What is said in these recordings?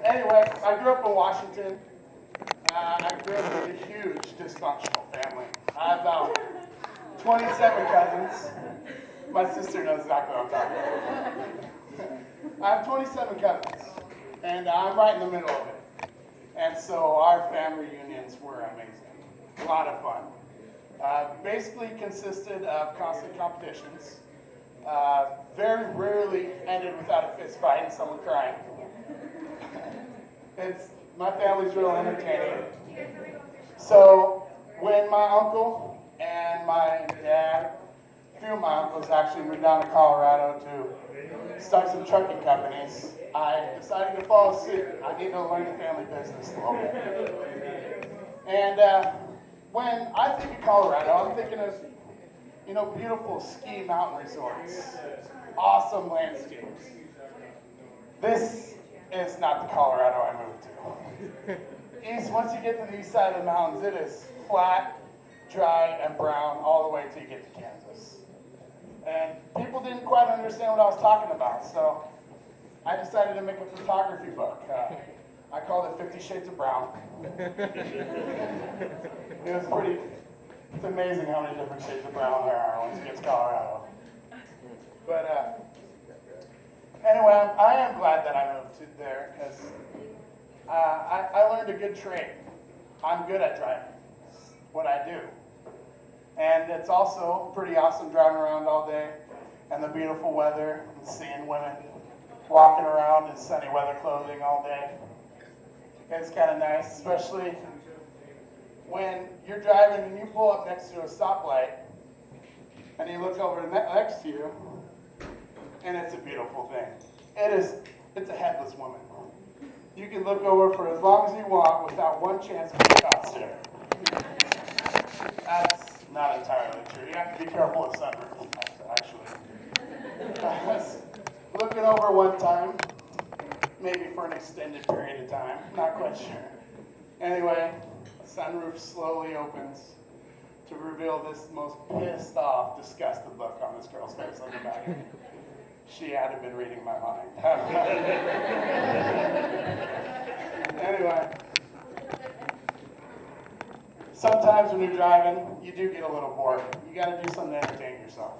Anyway, I grew up in Washington. I grew up in a huge dysfunctional family. I have about 27 cousins. My sister knows exactly what I'm talking about. I have 27 cousins, and I'm right in the middle of it. And so our family reunions were amazing. A lot of fun. Basically consisted of constant competitions. Very rarely ended without a fist fight and someone crying. My family's real entertaining. So when my uncle and my dad, a few of my uncles actually moved down to Colorado to start some trucking companies, I decided to follow suit. I need to learn the family business a little bit. And when I think of Colorado, I'm thinking of, beautiful ski mountain resorts, awesome landscapes. This is not the Colorado I moved to. Once you get to the east side of the mountains, it is flat, dry, and brown all the way till you get to Kansas. And people didn't quite understand what I was talking about, so I decided to make a photography book. I called it 50 Shades of Brown. It's amazing how many different shades of brown there are once you get to Colorado. But anyway, I am glad that I moved to there because I learned a good trade. I'm good at driving. It's what I do. And it's also pretty awesome driving around all day and the beautiful weather and seeing women walking around in sunny weather clothing all day. It's kind of nice, especially when you're driving and you pull up next to a stoplight and you look over next to you and it's a beautiful thing. It's a headless woman. You can look over for as long as you want without one chance of being caught staring. That's not entirely true. You have to be careful with sunroof, actually. I was looking over one time, maybe for an extended period of time, not quite sure. Anyway, the sunroof slowly opens to reveal this most pissed off, disgusted look on this girl's face on the back. She had been reading my mind. Anyway, sometimes when you're driving, you do get a little bored. You got to do something to entertain yourself.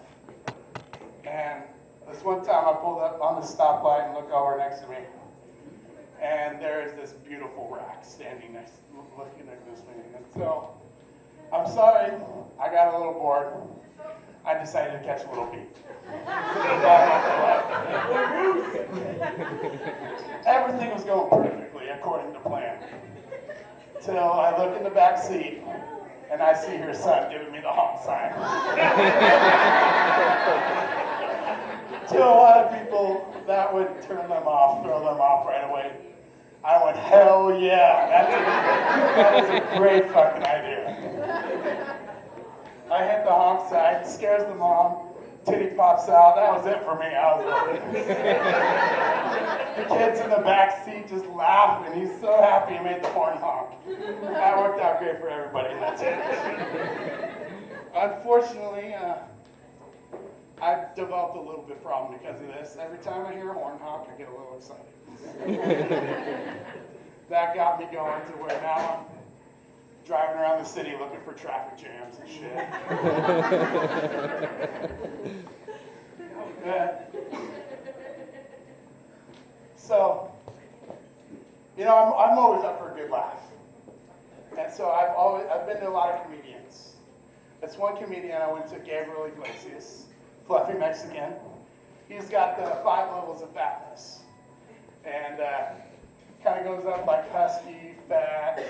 And this one time I pulled up on the stoplight and looked over next to me, and there is this beautiful rack standing looking at this thing. And so, I'm sorry, I got a little bored. I decided to catch a little beat. Everything was going perfectly according to plan. Till I look in the back seat and I see her son giving me the honk sign. To a lot of people, that would turn them off, throw them off right away. I went, hell yeah, that is a great fucking idea. I hit the honk sign, scares the mom, titty pops out. That was it for me. I was the kid's in the back seat just laughing. He's so happy he made the horn honk. That worked out great for everybody. That's it. Unfortunately, I've developed a little bit problem because of this. Every time I hear a horn honk, I get a little excited. That got me going to where now I'm driving around the city looking for traffic jams and shit. So, I'm always up for a good laugh. And so I've been to a lot of comedians. That's one comedian I went to, Gabriel Iglesias, fluffy Mexican. He's got the 5 levels of fatness. And kind of goes up like husky, fat,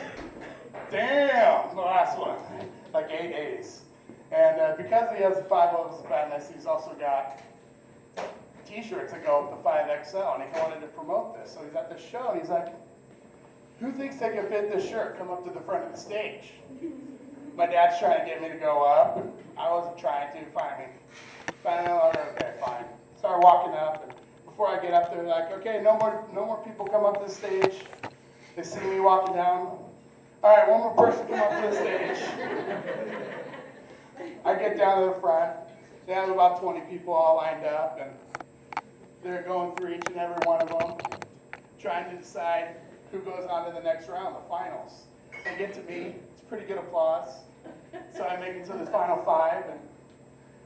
damn, the last one, like 8 A's. And because he has the 5 levels of fatness, he's also got t-shirts that go up to 5XL, and he wanted to promote this. So he's at the show, and he's like, who thinks they can fit this shirt? Come up to the front of the stage. My dad's trying to get me to go up, and I wasn't trying to, finally, okay, fine. Started walking up, and before I get up there, they're like, okay, no more people come up to the stage. They see me walking down. All right, one more person come up to the stage. I get down to the front. They have about 20 people all lined up, and they're going through each and every one of them, trying to decide who goes on to the next round, the finals. They get to me, it's pretty good applause. So I make it to the final 5, and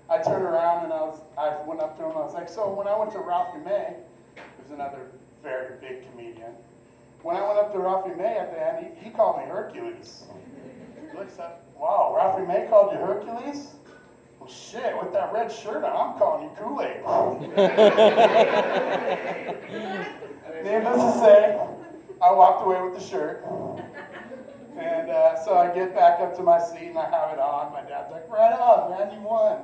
I turn around and I went up to him, I was like, so when I went to Ralphie May, who's another very big comedian, when I went up to Ralphie May at the end, he called me Hercules. He looks up, wow, Ralphie May called you Hercules? Well, shit, with that red shirt on, I'm calling you Kool-Aid. Needless to say, I walked away with the shirt. And so I get back up to my seat and I have it on. My dad's like, right on, man, you won.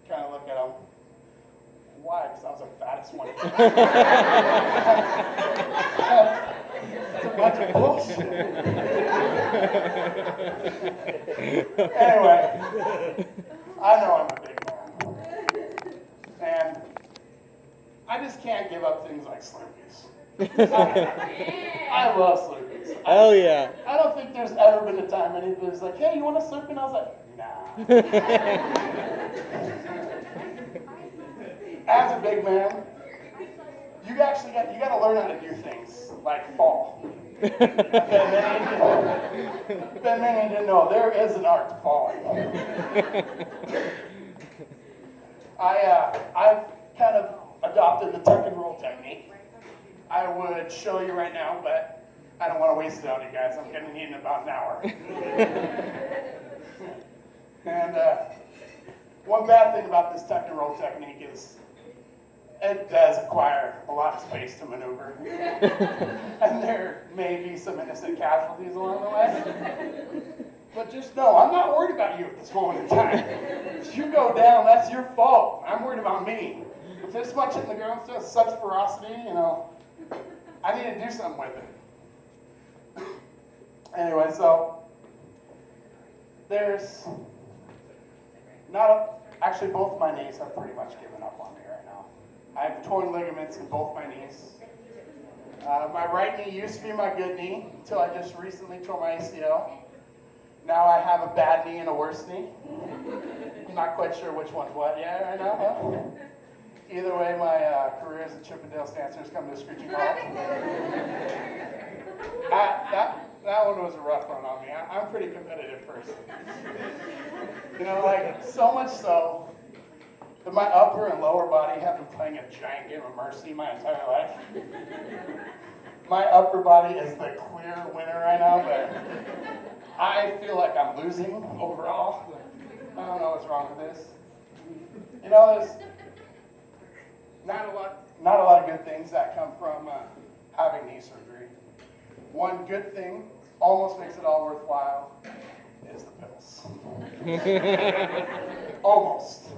Kind of look at him. Why? Because I was the fattest one. It's a bunch of bullshit. Anyway, I know I'm a big man. And I just can't give up things like Slurpees. I love Slurpees. Hell yeah. I don't think there's ever been a time anybody's like, hey, you want a Slurpee? And I was like, nah. As a big man, you got to learn how to do things like fall. Ben Manning didn't know there is an art to falling. I've kind of adopted the tuck and roll technique. I would show you right now, but I don't want to waste it on you guys. I'm going to need in about an hour. And one bad thing about this tuck and roll technique is it does acquire a lot of space to maneuver. And there may be some innocent casualties along the way. But just know, I'm not worried about you at this moment in time. If you go down, that's your fault. I'm worried about me. If this much in the ground shows such ferocity, you know, I need to do something with it. Anyway, so there's actually both my knees have pretty much given up on me right now. I have torn ligaments in both my knees. My right knee used to be my good knee until I just recently tore my ACL. Now I have a bad knee and a worse knee. I'm not quite sure which one's what yet right now, huh? Either way, my career as a Chippendale dancer has come to a screeching halt. That one was a rough one on me. I'm a pretty competitive person. You know, like, so much so that my upper and lower body have been playing a giant game of Mercy my entire life. My upper body is the clear winner right now, but I feel like I'm losing overall. I don't know what's wrong with this. You know, there's not a lot of good things that come from having knee surgery. One good thing, almost makes it all worthwhile, is the pills. Almost.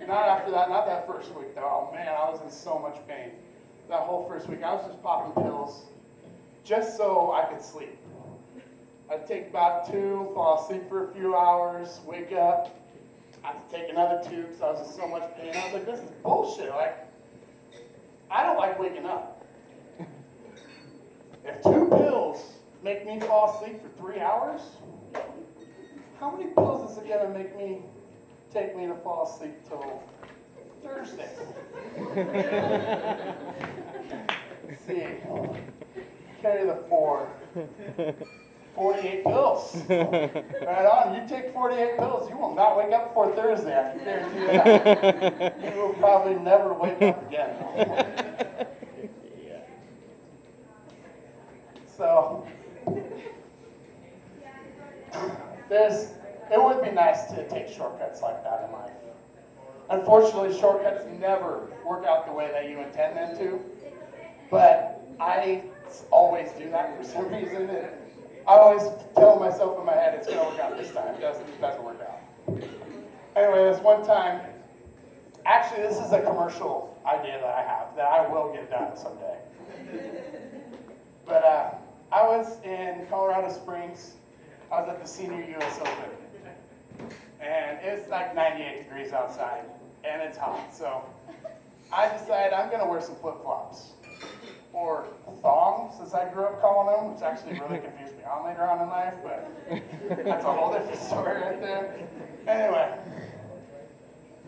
Not after that, not that first week though. Oh man, I was in so much pain. That whole first week, I was just popping pills just so I could sleep. I'd take about 2, fall asleep for a few hours, wake up, I have to take another 2 because I was in so much pain. I was like, this is bullshit. Like, I don't like waking up. If 2 pills make me fall asleep for 3 hours, how many pills is it going to take me to fall asleep till Thursday? Let's see. Carry the 4. 48 pills. Right on. You take 48 pills, you will not wake up before Thursday. I can guarantee you that. You will probably never wake up again. So, it would be nice to take shortcuts like that in life. Unfortunately, shortcuts never work out the way that you intend them to. But I always do that for some reason. I always tell myself in my head it's going to work out this time. It doesn't work out. Anyway, this one time, actually this is a commercial idea that I have that I will get done someday. But I was in Colorado Springs. I was at the Senior US Open. And it's like 98 degrees outside, and it's hot. So I decided I'm going to wear some flip-flops. Or thongs, as I grew up calling them, which actually really confused me on later on in life, but that's a whole different story right there. Anyway,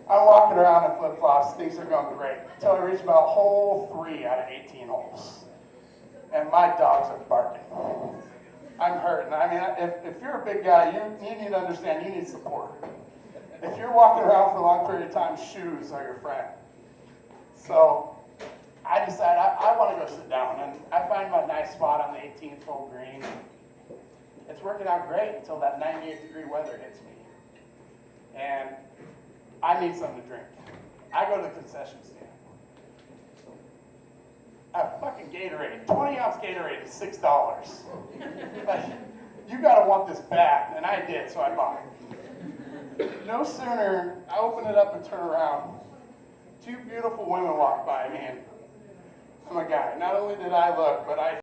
I'm walking around in flip-flops. Things are going great until I reach about hole 3 out of 18 holes. and my dogs are barking. I'm hurting. I mean, if you're a big guy, you need to understand you need support. If you're walking around for a long period of time, shoes are your friend. So I decide I want to go sit down, and I find my nice spot on the 18th hole green. It's working out great until that 98-degree weather hits me. And I need something to drink. I go to the concession stand. A fucking Gatorade, 20-ounce Gatorade is $6. Like, you gotta want this bad, and I did, so I bought it. No sooner, I open it up and turn around, two beautiful women walk by me, and I'm a guy. Not only did I look, but I